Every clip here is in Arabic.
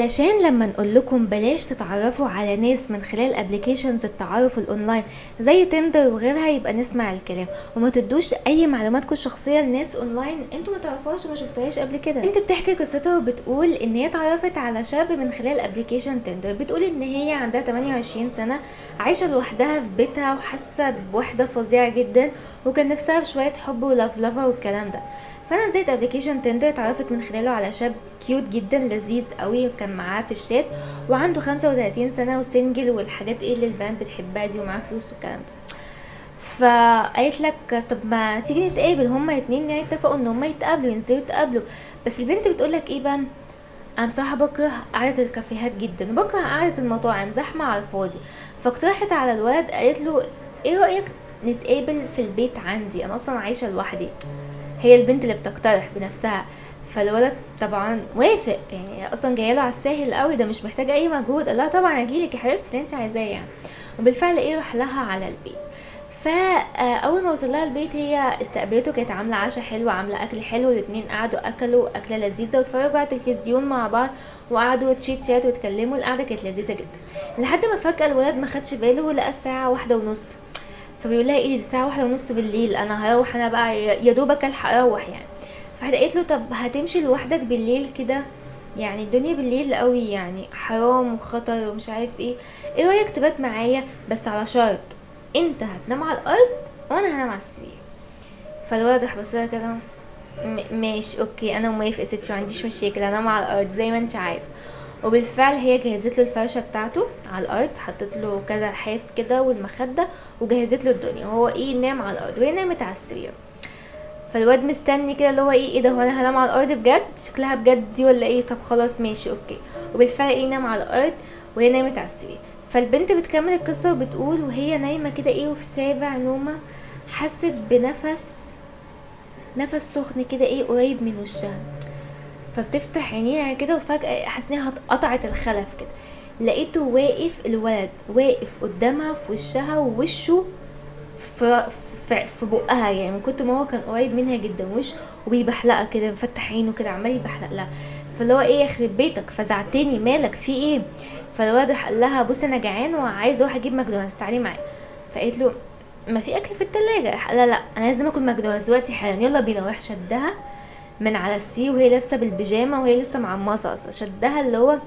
علشان لما نقول لكم بلاش تتعرفوا على ناس من خلال ابلكيشنز التعارف الاونلاين زي تندر وغيرها، يبقى نسمع الكلام وما تدوش اي معلوماتكم الشخصيه لناس اونلاين انتوا ما تعرفوهاش وما شفتوهاش قبل كده. انت بتحكي قصتها وبتقول ان هي اتعرفت على شاب من خلال ابلكيشن تندر. بتقول ان هي عندها 28 سنه، عايشه لوحدها في بيتها وحاسه بوحده فظيعه جدا، وكان نفسها في شويه حب ولفلفه والكلام ده. فنزلت ابلكيشن تندر، اتعرفت من خلاله على شاب كيوت جدا لذيذ قوي، وكان معاه في الشات وعنده 35 سنه وسنجل والحاجات اللي البنات بتحبها دي، ومعاه فلوس والكلام ده. فقالت لك طب ما تيجي نتقابل، هما اتنين يعني اتفقوا ان هما يتقابلوا، ينزلوا يتقابلوا. بس البنت بتقولك ايه بقى، انا بصراحه بكره قعده الكافيهات جدا، بكره قعده المطاعم زحمه على الفاضي. فاقترحت على الولد، قالت له ايه رايك نتقابل في البيت عندي، انا اصلا عايشه لوحدي. هي البنت اللي بتقترح بنفسها. فالولد طبعا وافق، يعني اصلا جايله على الساهل قوي، ده مش محتاجه اي مجهود. قال لها طبعا اجيلك يا حبيبتي اللي انت عايزاه يعني. وبالفعل راح لها على البيت. فاول ما وصل لها البيت هي استقبلته، كانت عامله عشاء حلو، عامله اكل حلو، الاتنين قعدوا اكلوا اكله لذيذه واتفرجوا على التلفزيون مع بعض وقعدوا تشيت شات واتكلموا. القعده كانت لذيذه جدا لحد ما فجاه الولد ما خدش باله ولقى الساعه 1:30. فبيقول لها ايه دي الساعه 1:30 بالليل، انا هروح انا بقى يا دوبك الحق اروح يعني. فحد قالت له طب هتمشي لوحدك بالليل كده، يعني الدنيا بالليل قوي يعني حرام وخطر ومش عارف ايه، ايه رايك تبات معايا بس على شرط، انت هتنام على الارض وانا هنام على السرير. فالولد راح بصلها كده، ماشي اوكي انا موافق يا ستي، ما عنديش مشاكل، انام على الارض زي ما انت عايزه. وبالفعل هي جهزت له الفرشه بتاعته على الارض، حطت له كذا لحاف كده والمخده، وجهزت له الدنيا، وهو نام على الارض وهي نامت على السرير. فالواد مستني كده اللي هو ايه ده، هو انا هنام على الارض بجد، شكلها بجد دي ولا ايه، طب خلاص ماشي اوكي. وبالفعل نام على الارض وهي نامت على السرير. فالبنت بتكمل القصه وبتقول وهي نايمه كده وفي سابع نومه حست نفس سخن كده قريب من وشها. فبتفتح عينيها كده وفجاه حاسه انها قطعت الخلف كده، لقيته واقف، الولد واقف قدامها في وشها، ووشه في بقها، يعني من كتر ما هو كان قريب منها جدا وش، وبيبحلقها كده، مفتح عينه كده عمال يبحلق لها. فاللي هو يخرب بيتك فزعتني، مالك في ايه؟ فالواد قال لها بص انا جعان وعايز اروح اجيب ماكدونالدز، تعالي معايا. فقالت له ما في اكل في التلاجة. لا انا لازم اكل ماكدونالدز دلوقتي حالا، يلا بينا. وراح شدها من على السرير وهي لابسه بالبيجامه وهي لسه معمصه اصلا، شدها اللي هو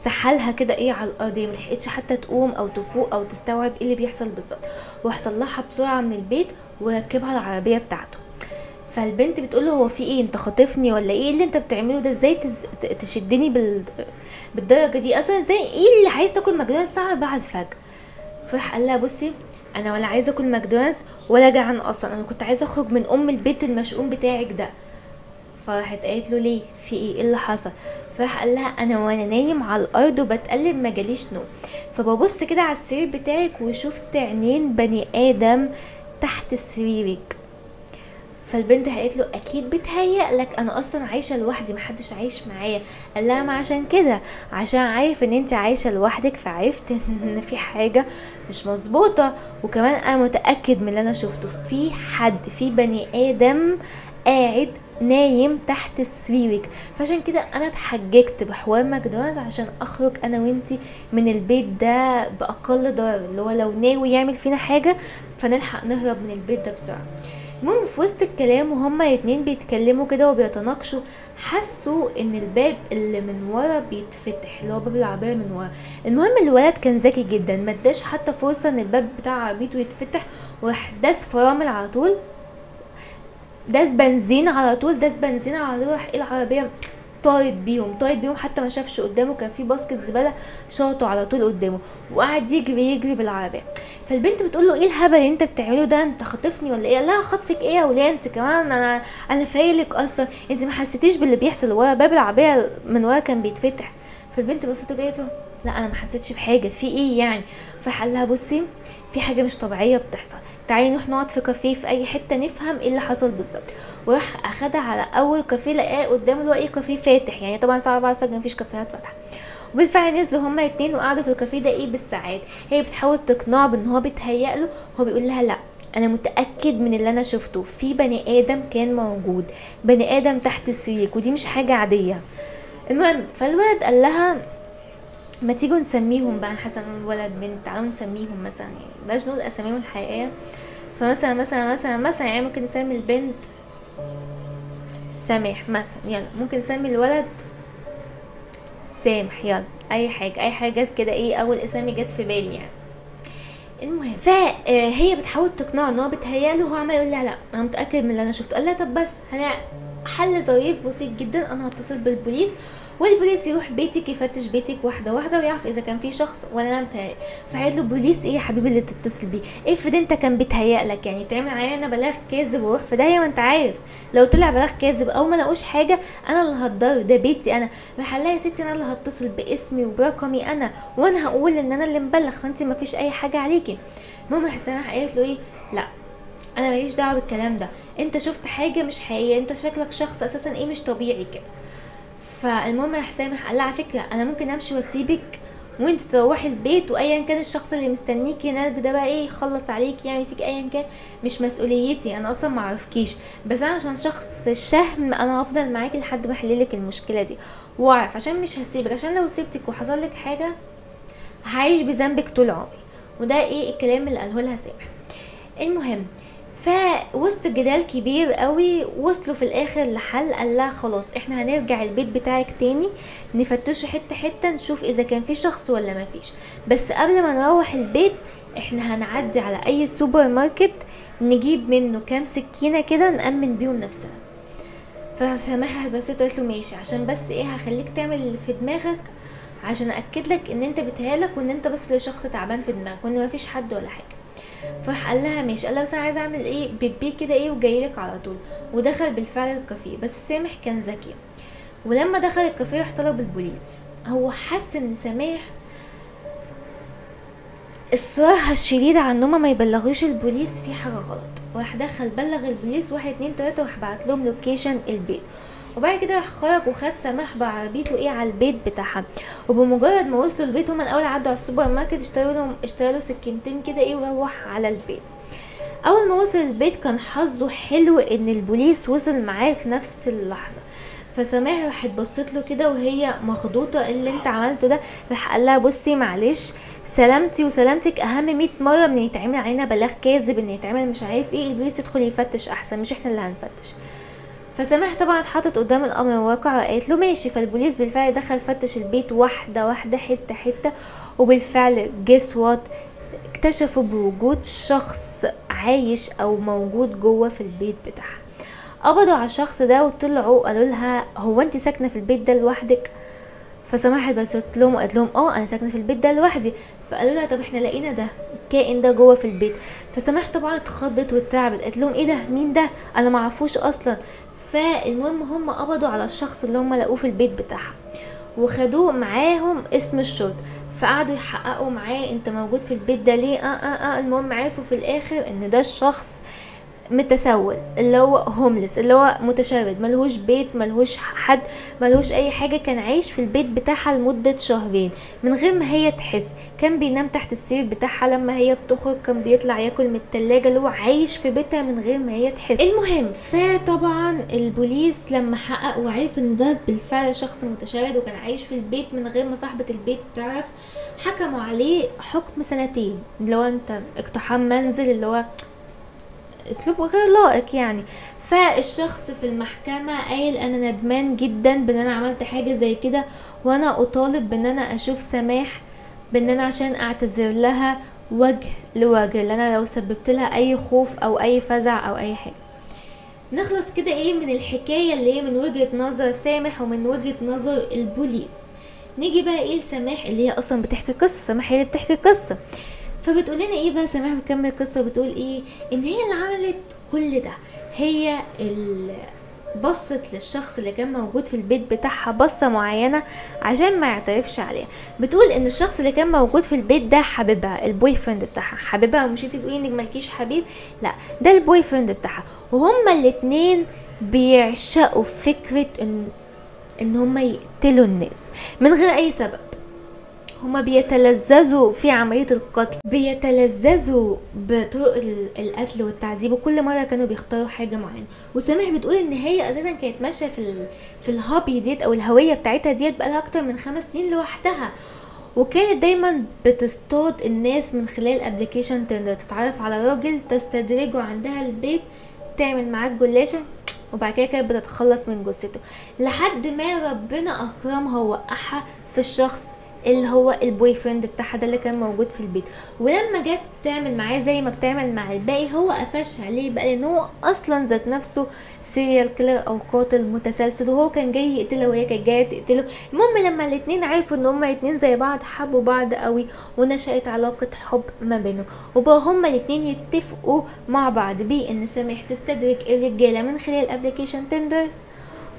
سحلها كده على الارض، ما لحقتش حتى تقوم او تفوق او تستوعب ايه اللي بيحصل بالظبط. وراح طلعها بسرعه من البيت وركبها العربيه بتاعته. فالبنت بتقول له هو في ايه، انت خاطفني ولا ايه اللي انت بتعمله ده، ازاي تشدني بالدرجه دي اصلا، ازاي ايه اللي عايز تاكل ماكدونالدز الساعه 4 الفجر؟ فراح قال لها بصي انا ولا عايزه اكل ماكدونالدز ولا جعان اصلا، انا كنت عايزه اخرج من البيت المشؤوم بتاعك ده. فراحت قالت له ليه، في ايه اللي حصل؟ فراح قال لها انا وانا نايم على الارض وبتقلب ما جاليش نوم، فببص كده على السرير بتاعك وشفت عينين بني ادم تحت سريرك. فالبنت قالت له اكيد بتهيأ لك، انا اصلا عايشه لوحدي محدش عايش معايا. قال لها ما عشان كده، عشان عارف ان انت عايشه لوحدك فعرفت ان في حاجه مش مظبوطه، وكمان انا متاكد من اللي انا شفته، في بني ادم قاعد نايم تحت سريرك. فعشان كده انا اتحججت بحوار ماكدونالدز عشان اخرج انا وانتي من البيت ده باقل ضرر، اللي هو لو ناوي يعمل فينا حاجه فنلحق نهرب من البيت ده بسرعه. المهم في وسط الكلام وهما الاتنين بيتكلموا كده وبيتناقشوا، حسوا ان الباب اللي من ورا بيتفتح، اللي هو باب العربيه من ورا. المهم الولد كان ذكي جدا، ما اداش حتى فرصه ان الباب بتاع عربيته يتفتح، وراح داس فرامل على طول، داس بنزين على طول، راح العربيه طايت بيهم حتى ما شافش قدامه، كان في باسكت زباله شاطه على طول قدامه، وقعد يجري بالعربيه. فالبنت بتقول له ايه الهبل اللي انت بتعمله ده، انت خاطفني ولا ايه؟ لا خطفك ايه يا وليه انت كمان، انا فايلك اصلا، انت ما حسيتيش باللي بيحصل ورا، باب العربيه من ورا كان بيتفتح. فالبنت بصته قالت له لا انا ما حسيتش بحاجه، في ايه يعني؟ فقال لها بصي في حاجه مش طبيعيه بتحصل، تعالي نروح نقعد في كافيه في اي حته نفهم ايه اللي حصل بالظبط. وراح اخدها على اول كافيه لقاه قدامه، اللي هو كافيه فاتح، يعني طبعا الساعه 4 الفجر مفيش كافيهات فاتحه. وبالفعل نزلوا هما الاتنين وقعدوا في الكافيه ده بالساعات. هي بتحاول تقنعه بان هو بيتهيأله، هو بيقول لها لا انا متاكد من اللي انا شفته، في بني ادم كان موجود، بني ادم تحت السرير، ودي مش حاجه عاديه. المهم فالولد قال لها ما تيجوا نسميهم بقى، حسن الولد بنت، تعالوا نسميهم مثلا، يعني بلاش نقول اساميهم الحقيقيه. فمثلا مثلا يعني ممكن نسمي البنت سامح مثلا، يلا ممكن نسمي الولد سامح، يلا اي حاجه جت كده، ايه اول اسامي جت في بالي يعني. المهم فهي بتحاول تقنعه ان هو بيتهيأله، وهو عمال يقول لها لا انا متاكد من اللي انا شفته. قال لها طب بس حل ظريف بسيط جدا، انا هتصل بالبوليس والبوليس يروح بيتك يفتش بيتك واحده واحده ويعرف اذا كان في شخص ولا انا متهيأ. فقالت له بوليس ايه يا حبيبي اللي تتصل بيه؟ افرض انت كان بيتهيأ لك، يعني تعمل عليا انا بلاغ كاذب وروح في داهيه، ما انت عارف لو طلع بلاغ كاذب او ما لقوش حاجه انا اللي هتضر، ده بيتي انا. بحلها يا ستي انا اللي هتصل باسمي وبرقمي انا، وانا هقول ان انا اللي مبلغ، فانت ما فيش اي حاجه عليكي. المهم سماح قالت له ايه لا انا ماليش دعوه بالكلام ده، انت شفت حاجه مش حقيقيه، انت شكلك شخص اساسا ايه مش طبيعي كده. فالمهم يا سامح قال لها على فكره انا ممكن امشي واسيبك وانت تروحي البيت، وايا كان الشخص اللي مستنيكي هناك ده بقى ايه يخلص عليكي يعني فيك ايا كان، مش مسؤوليتي، انا اصلا معرفكيش، بس انا عشان شخص شهم انا هفضل معاكي لحد ما احللك المشكله دي واعرف، عشان مش هسيبك، عشان لو سيبتك وحصل لك حاجه هعيش بذنبك طول عمري. وده ايه الكلام اللي قاله لها سامح. المهم فوسط جدال كبير قوي وصلوا في الاخر لحل. قال لها خلاص احنا هنرجع البيت بتاعك تاني نفتشه حته حته نشوف اذا كان في شخص ولا ما فيش، بس قبل ما نروح البيت احنا هنعدي على اي سوبر ماركت نجيب منه كام سكينه كده نأمن بيهم نفسنا. فسامحها بس قالت له ماشي، عشان بس ايه هخليك تعمل اللي في دماغك عشان اكد لك ان انت بتهيالك وان انت بس اللي شخص تعبان في دماغك وان ما فيش حد ولا حاجه. فقال لها ماشي. قال لها بس انا عايزه اعمل ايه بيبي كده ايه وجايلك على طول. ودخل بالفعل الكافيه، بس سامح كان ذكي، ولما دخل الكافيه راح طلب البوليس. هو حس ان سماح اصرارها الشديد على ان هما ما يبلغوش البوليس في حاجه غلط، وراح دخل بلغ البوليس 1 2 3 وراح بعت لهم لوكيشن البيت. وبعد كده راح خرج وخد سماح بعربيته ايه على البيت بتاعها. وبمجرد ما وصلوا البيت هما الاول عدوا على السوبر ماركت اشتروا له سكينتين كده ايه وروح على البيت. اول ما وصل البيت كان حظه حلو ان البوليس وصل معاه في نفس اللحظه. فسماح راحت بصت له كده وهي مخضوطه اللي انت عملته ده. راح قال لها بصي معلش سلامتي وسلامتك اهم 100 مره من يتعمل علينا بلاغ كاذب، ان يتعمل مش عارف ايه، البوليس يدخل يفتش احسن مش احنا اللي هنفتش. فسماح طبعا اتحطت قدام الامر الواقع وقالت له ماشي. فالبوليس بالفعل دخل فتش البيت واحده واحده حته حته، وبالفعل جيس وات اكتشفوا بوجود شخص عايش او موجود جوه في البيت بتاعها. قبضوا على الشخص ده وطلعوا قالوا لها هو انت ساكنه في البيت ده لوحدك؟ فسماحت بصت لهم وقالت لهم انا ساكنه في البيت ده لوحدي. فقالوا لها طب احنا لقينا ده الكائن ده جوه في البيت. فسماح طبعا اتخضت واترعبت، قالت لهم ايه ده مين ده انا معرفوش اصلا. فالمهم هم قبضوا على الشخص اللي هم لقوه في البيت بتاعها وخدوه معاهم اسم الشرطه. فقعدوا يحققوا معاه انت موجود في البيت ده ليه. المهم عرفوا في الاخر ان ده الشخص متسول اللي هو هوملس اللي هو متشرد ملهوش بيت ملهوش حد ملهوش اي حاجة. كان عايش في البيت بتاعها لمدة شهرين من غير ما هي تحس. كان بينام تحت السرير بتاعها، لما هي بتخرج كان بيطلع ياكل من التلاجة، اللي هو عايش في بيتها من غير ما هي تحس. المهم فطبعا البوليس لما حقق وعرف ان ده بالفعل شخص متشرد وكان عايش في البيت من غير ما صاحبة البيت تعرف، حكموا عليه حكم 2 سنين اللي هو انت اقتحام منزل، اللي هو اسلوب غير لائق يعني. فالشخص في المحكمة قال انا ندمان جدا بان انا عملت حاجة زي كده، وانا اطالب بان انا اشوف سماح بان انا عشان اعتذر لها وجه لوجه، لان انا لو سببت لها اي خوف او اي فزع او اي حاجة. نخلص كده ايه من الحكاية اللي هي من وجهة نظر سامح ومن وجهة نظر البوليس. نيجي بقى ايه سماح اللي هي اصلا بتحكي قصة. سماح هي اللي بتحكي قصة، فبتقول لنا ايه بقى سماح بتكمل القصه وبتقول ايه ان هي اللي عملت كل ده. هي اللي بصت للشخص اللي كان موجود في البيت بتاعها بصه معينه عشان ما يعترفش عليها. بتقول ان الشخص اللي كان موجود في البيت ده حبيبها البوي فريند بتاعها. حبيبها مش انتي تقولي انك مالكيش حبيب، لا ده البوي فريند بتاعها. وهما الاتنين بيعشقوا فكره ان هما يقتلوا الناس من غير اي سبب. هما بيتلذذوا في عملية القتل، بيتلذذوا بطرق القتل والتعذيب، وكل مرة كانوا بيختاروا حاجة معينة. وسامح بتقول ان هي اساسا كانت ماشية في الهوبي ديت او الهوية بتاعتها ديت بقالها اكتر من 5 سنين لوحدها، وكانت دايما بتصطاد الناس من خلال ابليكيشن تندر، تتعرف على راجل تستدرجه عندها البيت، تعمل معاك جلاشة، وبعد كده كانت بتتخلص من جثته لحد ما ربنا اكرمها ووقعها في الشخص اللي هو البوي فريند بتاعها ده اللي كان موجود في البيت. ولما جت تعمل معاه زي ما بتعمل مع الباقي، هو قفشها ليه بقى؟ لان هو اصلا ذات نفسه سيريال كيلر او قاتل متسلسل، وهو كان جاي يقتله وهي كانت جايه تقتله. المهم لما الاتنين عرفوا ان هما الاتنين زي بعض، حبوا بعض قوي ونشأت علاقه حب ما بينهم، وبقى هما الاتنين يتفقوا مع بعض بان سامح تستدرك الرجاله من خلال ابليكيشن تندر،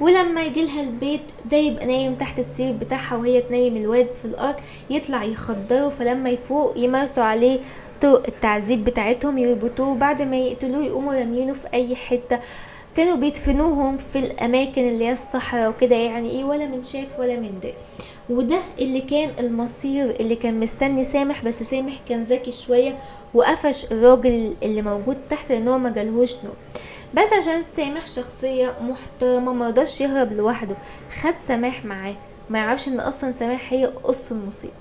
ولما يجيلها البيت ده يبقى نايم تحت السرير بتاعها وهي تنيم الواد في الارض، يطلع يخدره، فلما يفوق يمارسوا عليه طرق التعذيب بتاعتهم، يربطوه، بعد ما يقتلوه يقوموا رامينه في اي حته. كانوا بيدفنوهم في الاماكن اللي هي الصحراء وكده، يعني ايه، ولا من شاف ولا من دري. وده اللي كان المصير اللي كان مستني سامح، بس سامح كان ذكي شويه وقفش الراجل اللي موجود تحت لان هو ما جالهوش نوم. بس عشان سامح شخصيه محترمه مرضاش يهرب لوحده، خد سماح معاه، ما يعرفش ان اصلا سماح هي قص المصيبه،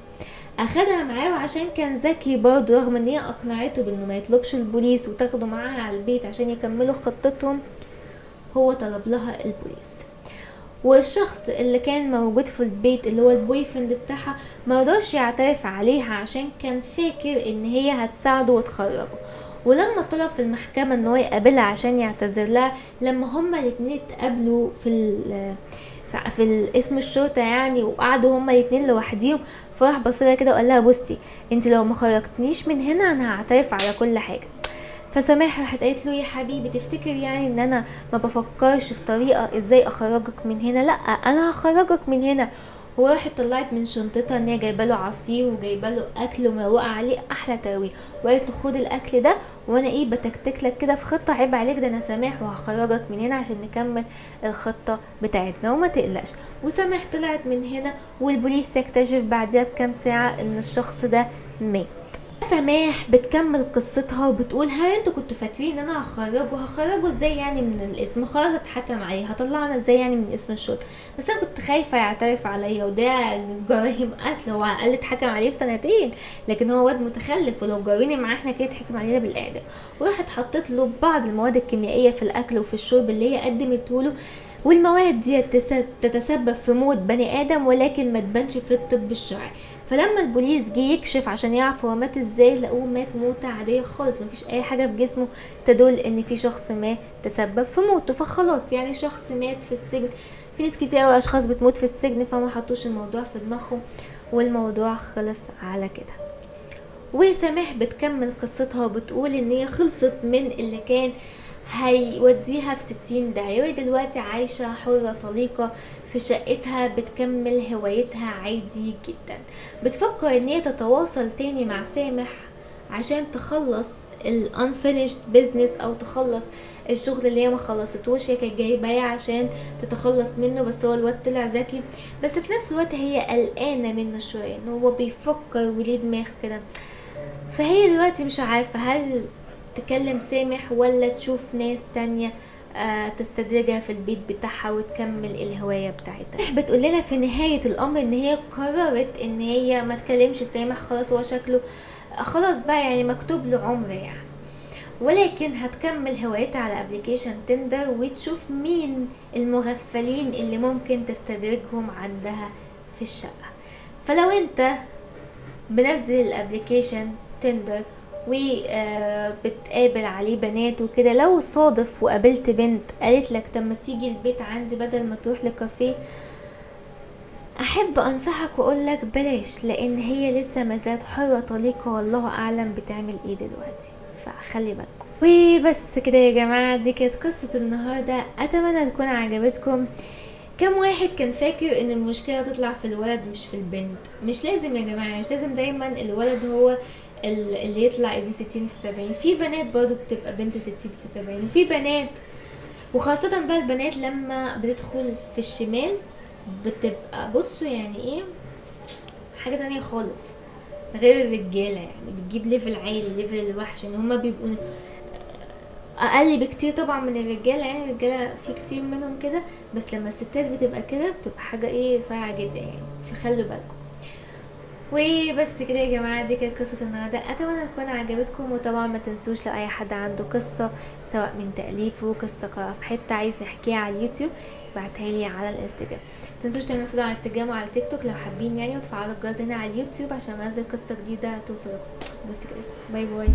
اخدها معاه. وعشان كان ذكي برضه، رغم ان هي اقنعته بانه ما يطلبش البوليس وتاخده معاها على البيت عشان يكملوا خطتهم، هو طلب لها البوليس. والشخص اللي كان موجود في البيت اللي هو البوي فريند بتاعها مرضاش يعترف عليها عشان كان فاكر ان هي هتساعده وتخرجه. ولما طلب في المحكمة ان هو يقابلها عشان يعتذر لها، لما هما الاتنين اتقابلوا في اسم الشرطة يعني، وقعدوا هما الاتنين لوحديهم، فراح بصلها كده وقال لها بصي انت لو ما خرجتنيش من هنا انا هعترف على كل حاجة. فسماح راحت قالت له يا حبيبي تفتكر يعني ان انا ما بفكرش في طريقة ازاي اخرجك من هنا؟ لا انا هخرجك من هنا. وراحت طلعت من شنطتها ان هي جايبه له عصير وجايبه له اكل ومروقه عليه احلى ترويق، وقالت له خد الاكل ده وانا ايه بتكتك لك كده في خطه، عيب عليك ده انا سماح وهخرجك من هنا عشان نكمل الخطه بتاعتنا وما تقلقش. وسماح طلعت من هنا، والبوليس يكتشف بعدها بكام ساعه ان الشخص ده مات. سماح بتكمل قصتها وبتقول هل انتوا كنتوا فاكرين ان انا هخرجه ازاي يعني من الاسم؟ خلاص اتحكم عليه، هطلعنا ازاي يعني من اسم الشرطه؟ بس انا كنت خايفه يعترف عليا، وده جرائم قتل، هو اقل اتحكم عليه ب2 سنين، لكن هو واد متخلف، ولو جاريني معاه احنا كده اتحكم علينا بالاعدام. وراحت حطت له بعض المواد الكيميائيه في الاكل وفي الشرب اللي هي قدمته له، والمواد دي تتسبب في موت بني ادم ولكن ما تبانش في الطب الشرعي. فلما البوليس جه يكشف عشان يعرف هو مات ازاي، لقوه مات موتة عادية خالص، مفيش اي حاجة في جسمه تدل ان في شخص ما تسبب في موته. فخلاص يعني شخص مات في السجن، في ناس كتير قوي اشخاص بتموت في السجن، فما حطوش الموضوع في دماغهم والموضوع خلص على كده. وسماح بتكمل قصتها وبتقول ان هي خلصت من اللي كان هيوديها في 60 داهية، وهي دلوقتي عايشة حرة طليقة في شقتها بتكمل هوايتها عادي جدا. بتفكر ان هي تتواصل تاني مع سامح عشان تخلص unfinished business او تخلص الشغل اللي هي ما خلصتوش. هي كانت جايباه عشان تتخلص منه، بس هو الواد طلع ذكي، بس في نفس الوقت هي قلقانة منه شوية ان هو بيفكر وليه دماغ كده. فهي دلوقتي مش عارفة هل تكلم سامح ولا تشوف ناس تانية تستدرجها في البيت بتاعها وتكمل الهواية بتاعتها. بتقول لنا في نهاية الامر ان هي قررت ان هي ما تكلمش سامح، خلاص هو شكله خلاص بقى يعني مكتوب له عمر يعني، ولكن هتكمل هوايتها على ابليكيشن تندر وتشوف مين المغفلين اللي ممكن تستدرجهم عندها في الشقة. فلو انت بنزل الابليكيشن تندر وبتقابل عليه بنات وكده، لو صادف وقابلت بنت قالت لك طب ما تيجي البيت عندي بدل ما تروح لكافيه، احب انصحك واقول لك بلاش، لان هي لسه ما زالت حرة طليقة والله اعلم بتعمل ايه دلوقتي، فخلي بالكم. وبس كده يا جماعة، دي كانت قصة النهاردة، اتمنى تكون عجبتكم. كم واحد كان فاكر ان المشكلة تطلع في الولد مش في البنت؟ مش لازم يا جماعة، مش لازم دايما الولد هو اللي يطلع ابن 60 في 70. في بنات برضو بتبقى بنت 60 في 70، وفي بنات، وخاصة بقى البنات لما بتدخل في الشمال بتبقى بصوا يعني ايه، حاجة تانية خالص غير الرجالة. يعني بتجيب ليفل عالي، ليفل الوحش، ان هما بيبقوا اقل بكتير طبعا من الرجاله. يعني الرجاله في كتير منهم كده، بس لما الستات بتبقى كده بتبقى حاجه ايه صايعه جدا يعني، فخلوا بالكم. وبس كده يا جماعه، دي كانت قصه النهارده، اتمنى تكون عجبتكم. وطبعا ما تنسوش لو اي حد عنده قصه سواء من تاليفه، قصه قرأ في حته عايز نحكيها على اليوتيوب، ابعتها لي على الانستجرام. متنسوش تعملوا فولو على الانستجرام وعلى التيك توك لو حابين يعني، وتفعلوا الجرس هنا على اليوتيوب عشان انزل قصه جديده توصلكم. بس كده، باي باي.